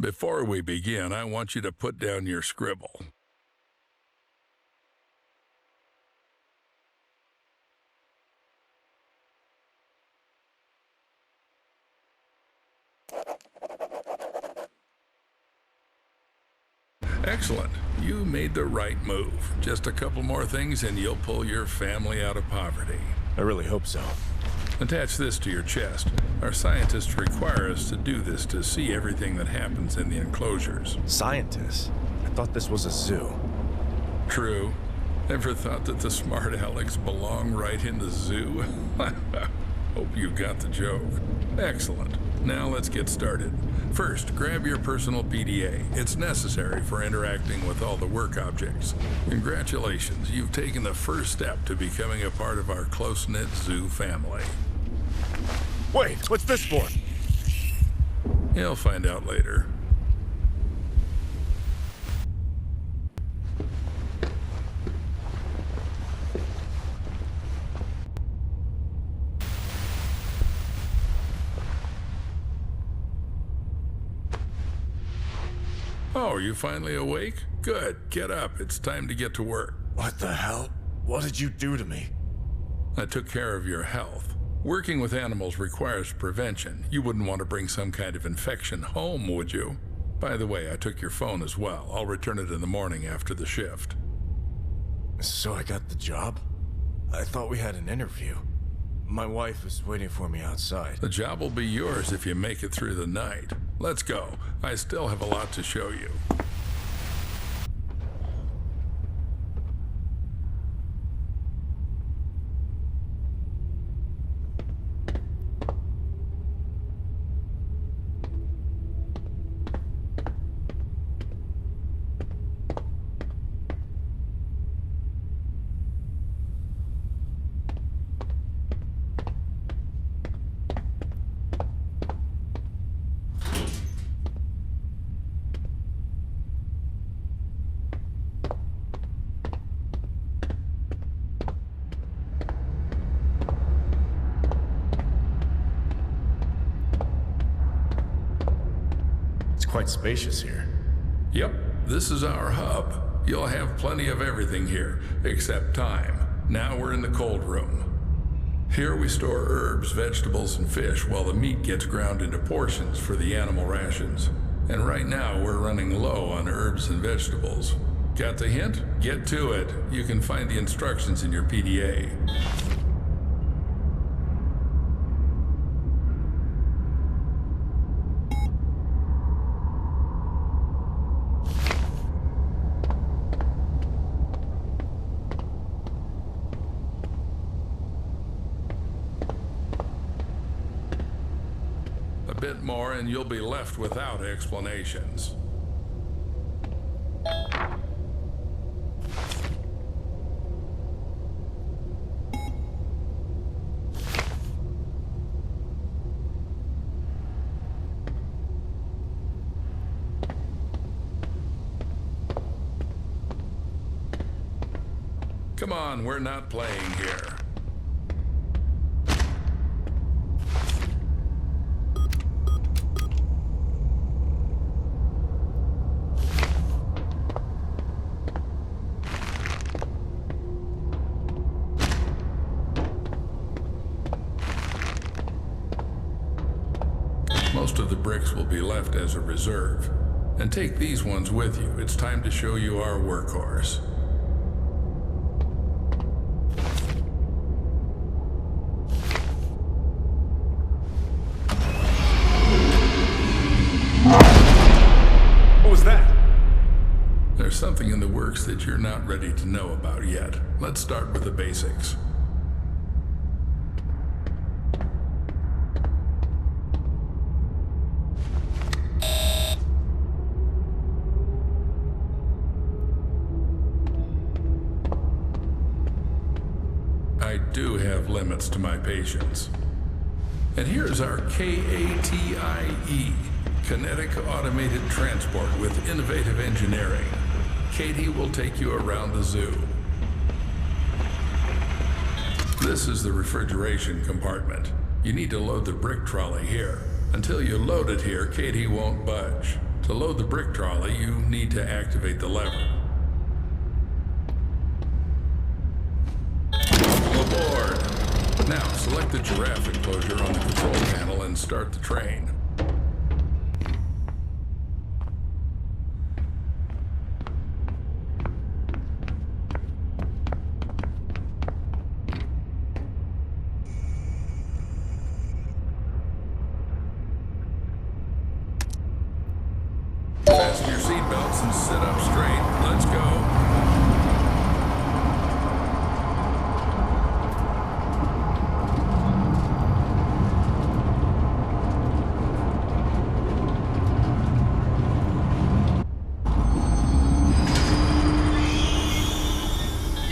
Before we begin, I want you to put down your scribble. Excellent. You made the right move. Just a couple more things and you'll pull your family out of poverty. I really hope so. Attach this to your chest. Our scientists require us to do this to see everything that happens in the enclosures. Scientists? I thought this was a zoo. True. Ever thought that the smart Alex belong right in the zoo? Hope you got the joke. Excellent. Now let's get started. First, grab your personal PDA. It's necessary for interacting with all the work objects. Congratulations, you've taken the first step to becoming a part of our close-knit zoo family. Wait, what's this for? You'll find out later. Oh, are you finally awake? Good. Get up. It's time to get to work. What the hell? What did you do to me? I took care of your health. Working with animals requires prevention. You wouldn't want to bring some kind of infection home, would you? By the way, I took your phone as well. I'll return it in the morning after the shift. So I got the job? I thought we had an interview. My wife is waiting for me outside. The job will be yours if you make it through the night. Let's go. I still have a lot to show you. Quite spacious here. Yep, this is our hub. You'll have plenty of everything here, except time. Now we're in the cold room. Here we store herbs, vegetables, and fish while the meat gets ground into portions for the animal rations. And right now we're running low on herbs and vegetables. Got the hint? Get to it. You can find the instructions in your PDA. A bit more and you'll be left without explanations. Come on, we're not playing here. Most of the bricks will be left as a reserve. And take these ones with you. It's time to show you our workhorse. What was that? There's something in the works that you're not ready to know about yet. Let's start with the basics. I do have limits to my patience. And here's our KATIE, Kinetic Automated Transport with Innovative Engineering. Katie will take you around the zoo. This is the refrigeration compartment. You need to load the brick trolley here. Until you load it here, Katie won't budge. To load the brick trolley, you need to activate the lever. Aboard! Now, select the giraffe enclosure on the control panel and start the train. Fasten your seatbelts and sit up straight. Let's go.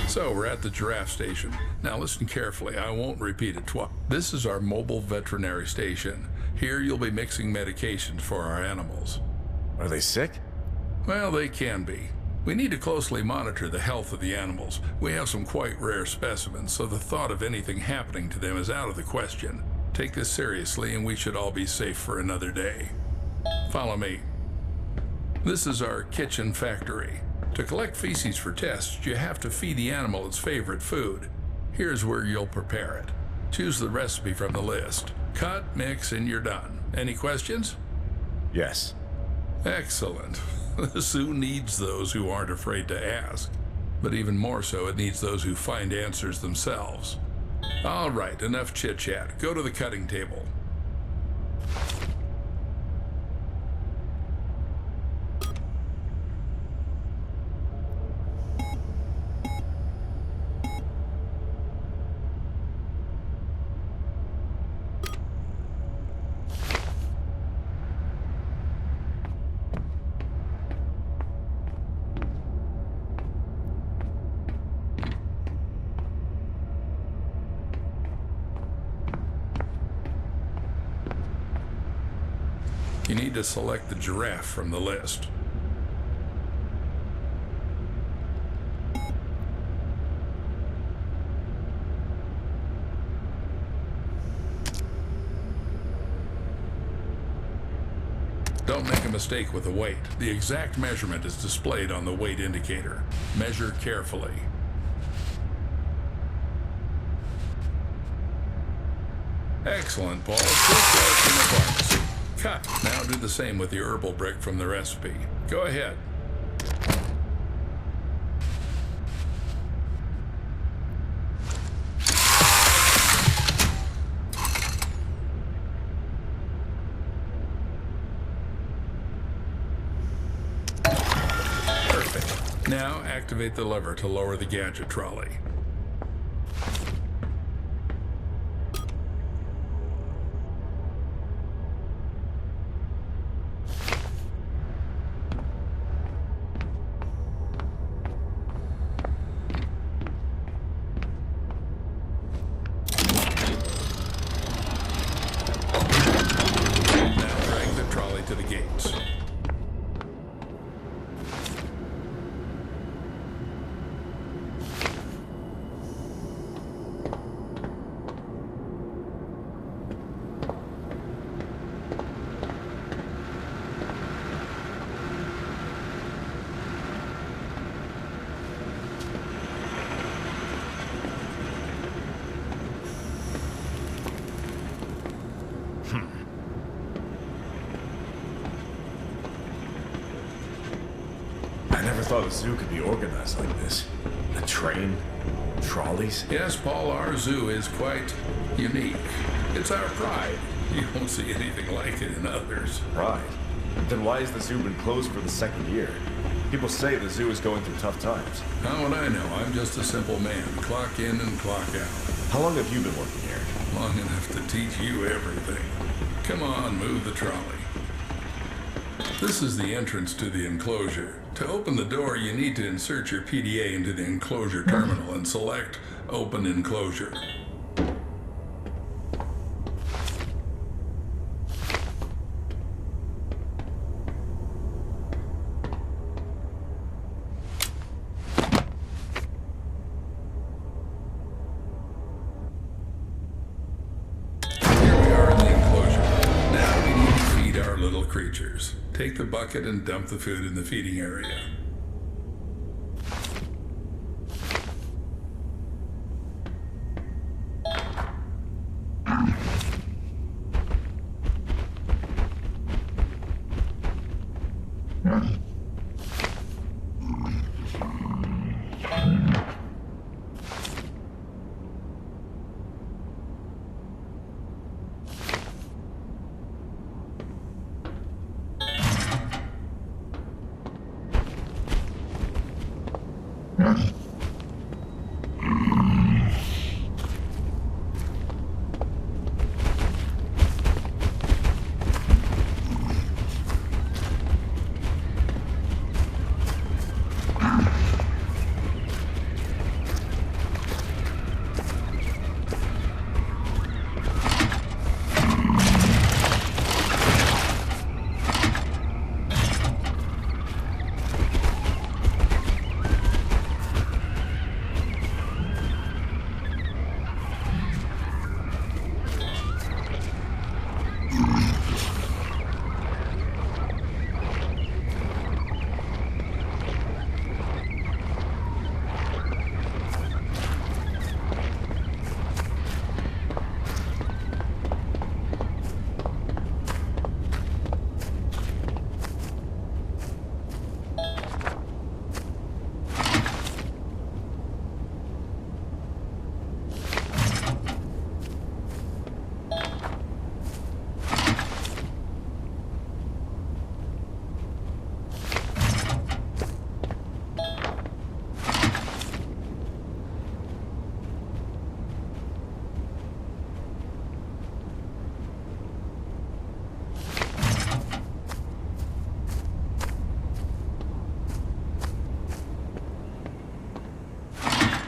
So we're at the giraffe station. Now listen carefully, I won't repeat it twice. This is our mobile veterinary station. Here you'll be mixing medications for our animals. Are they sick? Well, they can be. We need to closely monitor the health of the animals. We have some quite rare specimens, so the thought of anything happening to them is out of the question. Take this seriously and we should all be safe for another day. Follow me. This is our kitchen factory. To collect feces for tests, you have to feed the animal its favorite food. Here's where you'll prepare it. Choose the recipe from the list. Cut, mix, and you're done. Any questions? Yes. Excellent. The zoo needs those who aren't afraid to ask. But even more so, it needs those who find answers themselves. All right, enough chit-chat. Go to the cutting table. You need to select the giraffe from the list. Don't make a mistake with the weight. The exact measurement is displayed on the weight indicator. Measure carefully. Excellent, Paul. Just from the pharmacy. Cut. Now do the same with the herbal brick from the recipe. Go ahead. Perfect. Now activate the lever to lower the gadget trolley. To the gates. I never thought a zoo could be organized like this. A train, trolleys. Yes, Paul, our zoo is quite unique. It's our pride. You won't see anything like it in others. Pride? Then why has the zoo been closed for the second year? People say the zoo is going through tough times. How would I know? I'm just a simple man. Clock in and clock out. How long have you been working here? Long enough to teach you everything. Come on, move the trolley. This is the entrance to the enclosure. To open the door, you need to insert your PDA into the enclosure terminal and select Open Enclosure. Here we are in the enclosure. Now we need to feed our little creatures. upstairs. Take the bucket and dump the food in the feeding area.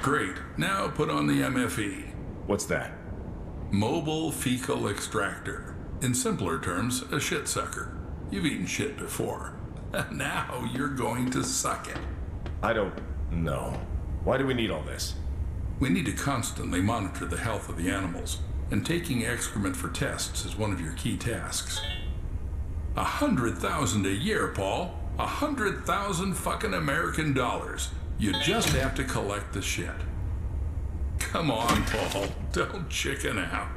Great. Now put on the MFE. What's that? Mobile Fecal Extractor. In simpler terms, a shit sucker. You've eaten shit before. Now you're going to suck it. I don't know. Why do we need all this? We need to constantly monitor the health of the animals, and taking excrement for tests is one of your key tasks. 100,000 a year, Paul. 100,000 fucking American dollars. You just have to collect the shit. Come on, Paul. Don't chicken out.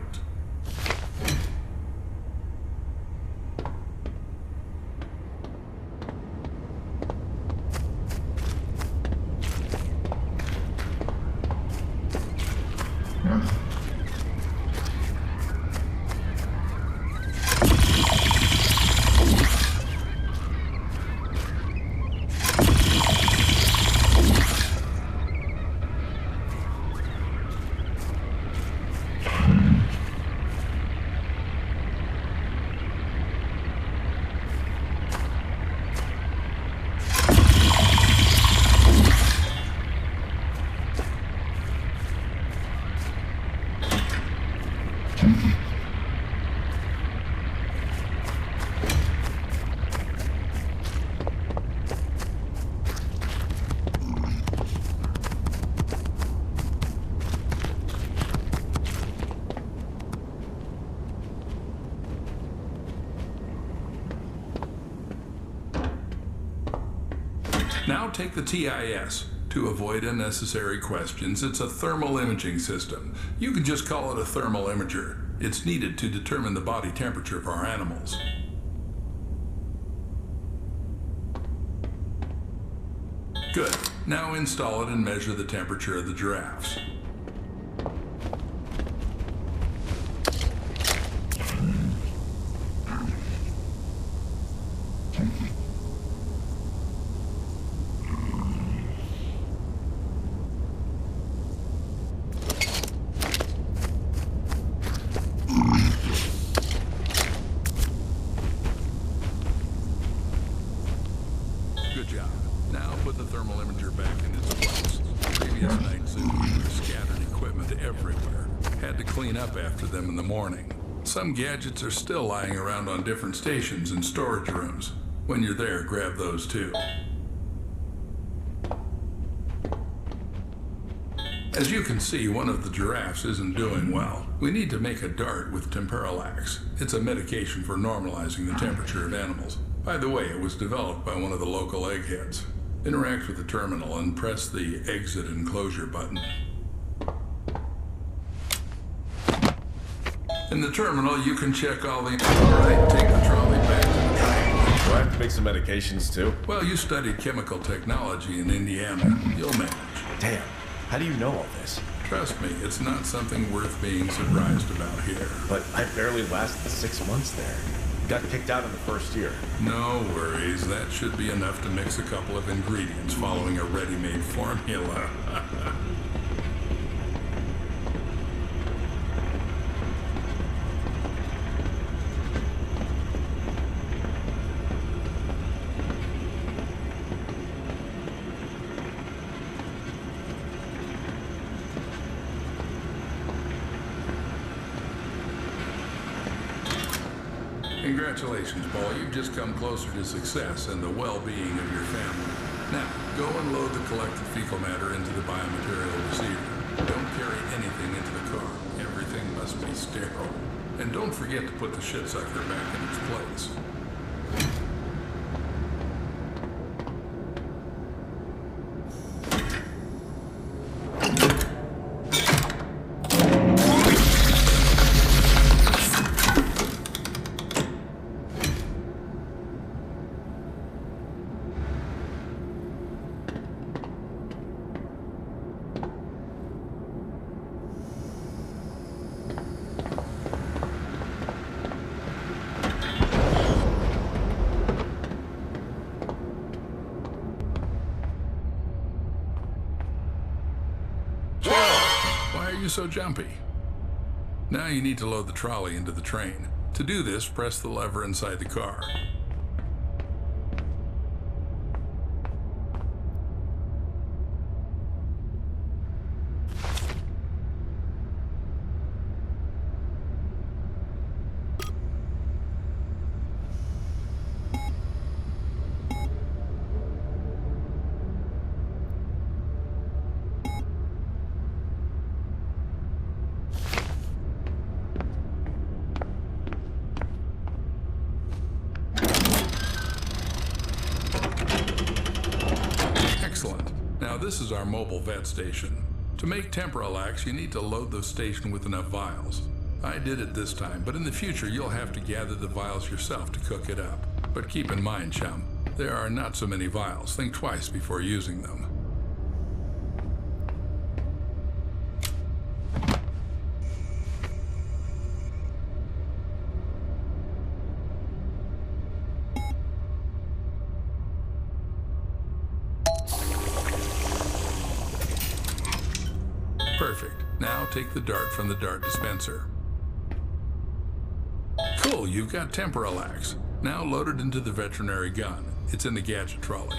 Now take the TIS. To avoid unnecessary questions, it's a thermal imaging system. You can just call it a thermal imager. It's needed to determine the body temperature of our animals. Good. Now install it and measure the temperature of the giraffes. Good job. Now put the thermal imager back in its place. Previous nights, we scattered equipment everywhere. Had to clean up after them in the morning. Some gadgets are still lying around on different stations and storage rooms. When you're there, grab those too. As you can see, one of the giraffes isn't doing well. We need to make a dart with temperalax. It's a medication for normalizing the temperature of animals. By the way, it was developed by one of the local eggheads. Interact with the terminal and press the exit and closure button. In the terminal, you can check all the... Alright, take the trolley back to the train. Do I have to make some medications too? Well, you studied chemical technology in Indiana. You'll manage. Damn, how do you know all this? Trust me, it's not something worth being surprised about here. But I barely lasted 6 months there. Got kicked out in the first year. No worries, that should be enough to mix a couple of ingredients following a ready-made formula. Congratulations, Paul. You've just come closer to success and the well-being of your family. Now, go and load the collected fecal matter into the biomaterial receiver. Don't carry anything into the car. Everything must be sterile. And don't forget to put the shit sucker back in its place. Why are you so jumpy? Now you need to load the trolley into the train. To do this, press the lever inside the car. Now this is our mobile vet station. To make Temporalax, you need to load the station with enough vials. I did it this time, but in the future you'll have to gather the vials yourself to cook it up. But keep in mind, chum, there are not so many vials. Think twice before using them. Perfect. Now take the dart from the dart dispenser. Cool, you've got Temporalax. Now load it into the veterinary gun. It's in the gadget trolley.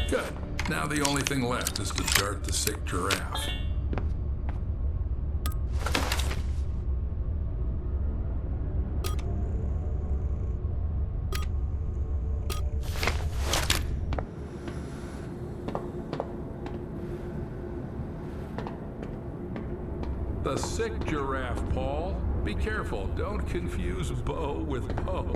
Good. Now the only thing left is to dart the sick giraffe. The sick giraffe, Paul. Be careful, don't confuse Bo with Poe.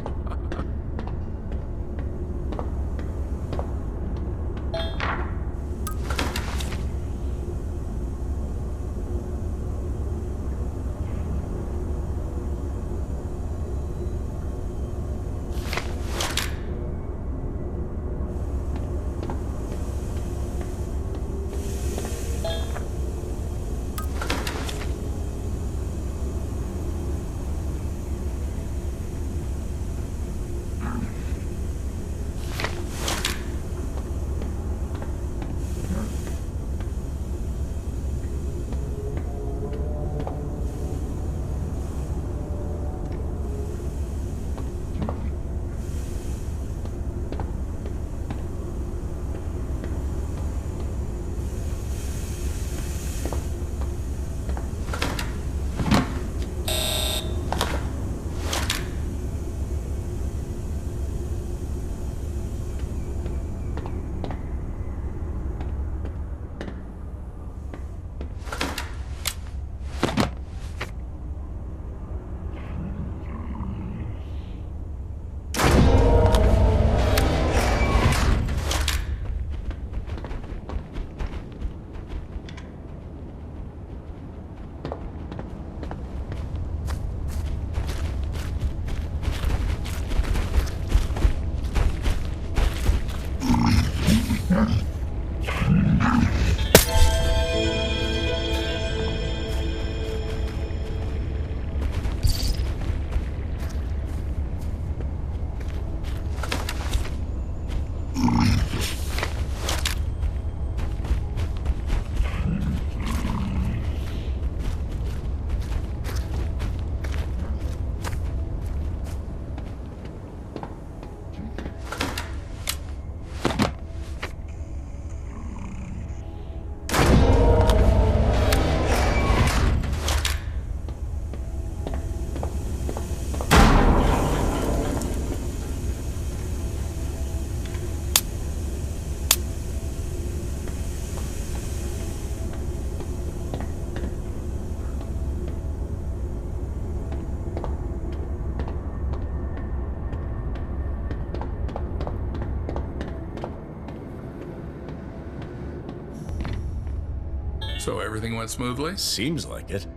So everything went smoothly? Seems like it.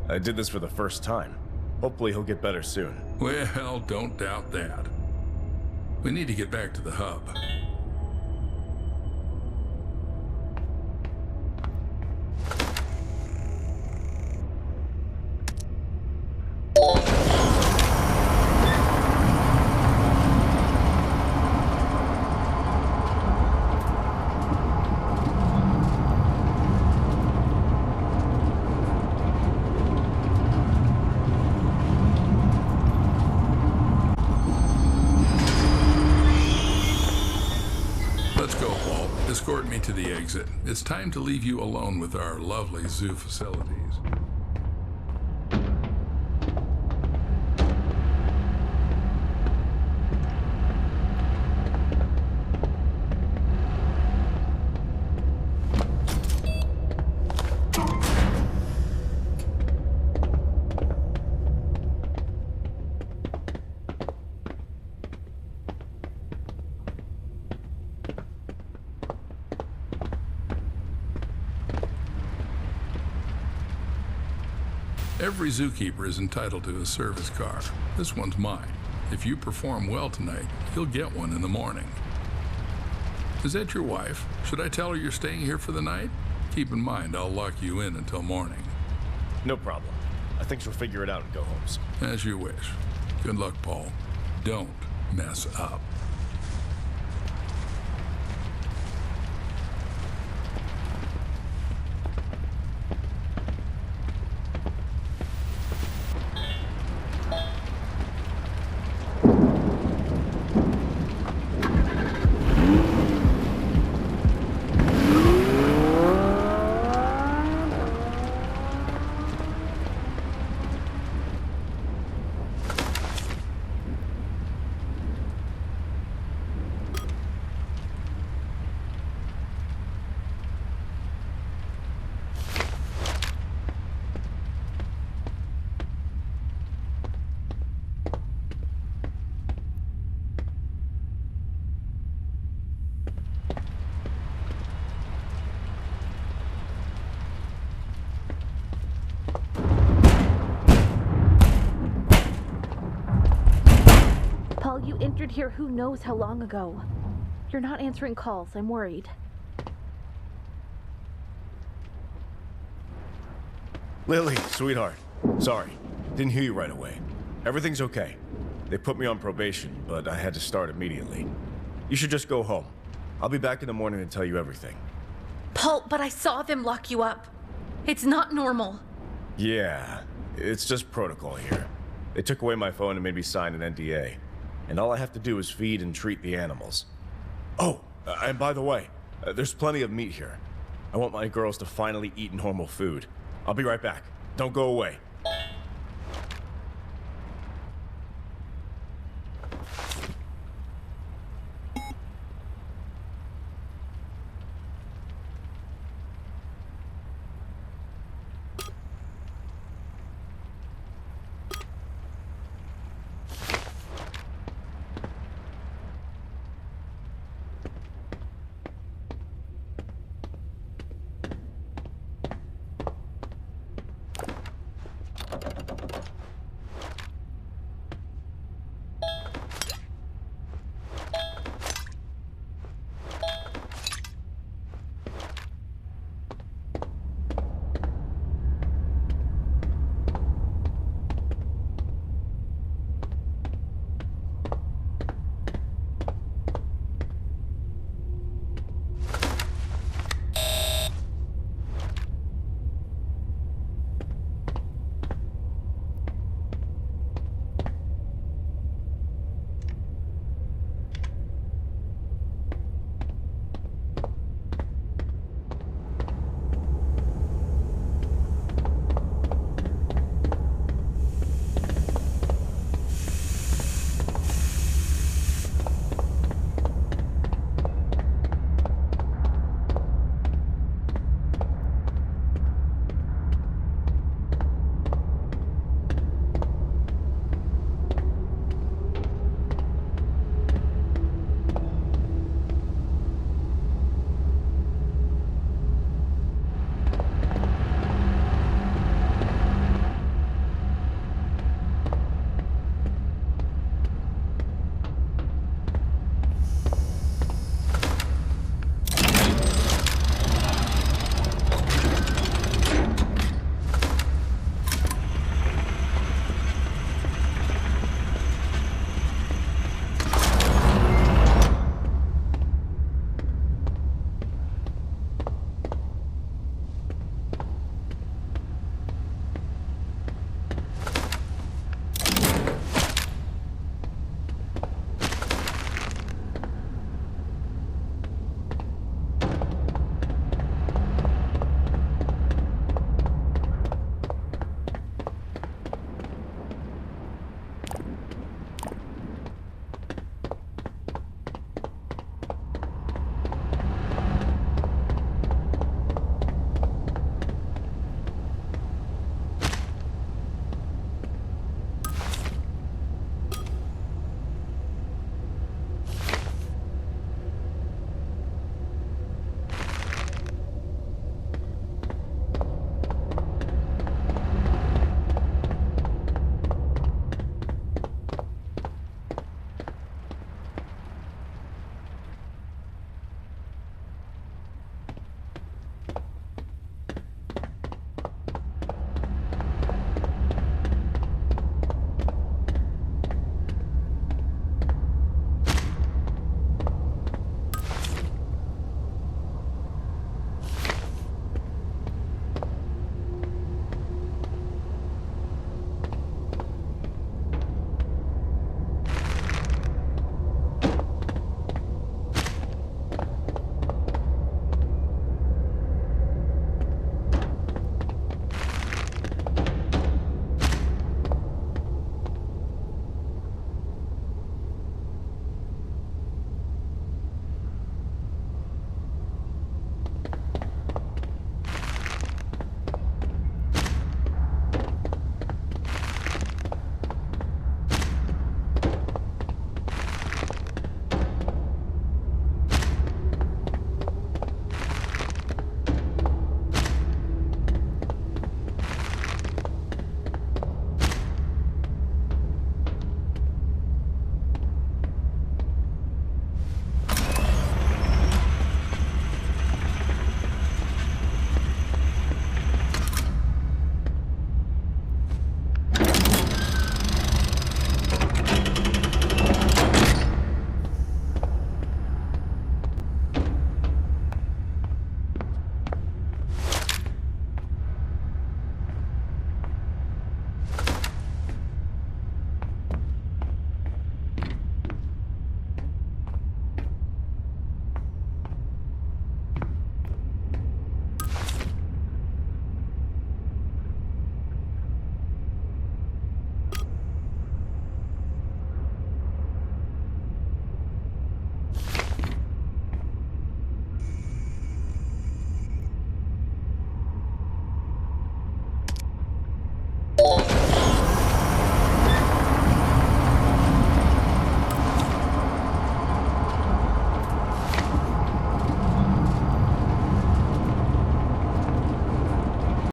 I did this for the first time. Hopefully he'll get better soon. Well, don't doubt that. We need to get back to the hub. Let's go, Paul. Escort me to the exit. It's time to leave you alone with our lovely zoo facilities. Every zookeeper is entitled to a service car. This one's mine. If you perform well tonight, you'll get one in the morning. Is that your wife? Should I tell her you're staying here for the night? Keep in mind, I'll lock you in until morning. No problem. I think she'll figure it out and go home soon. As you wish. Good luck, Paul. Don't mess up. Paul, you entered here who knows how long ago. You're not answering calls. I'm worried. Lily, sweetheart. Sorry. Didn't hear you right away. Everything's okay. They put me on probation, but I had to start immediately. You should just go home. I'll be back in the morning to tell you everything. Paul, but I saw them lock you up. It's not normal. Yeah, it's just protocol here. They took away my phone and made me sign an NDA. And all I have to do is feed and treat the animals. Oh, and by the way, there's plenty of meat here. I want my girls to finally eat normal food. I'll be right back. Don't go away.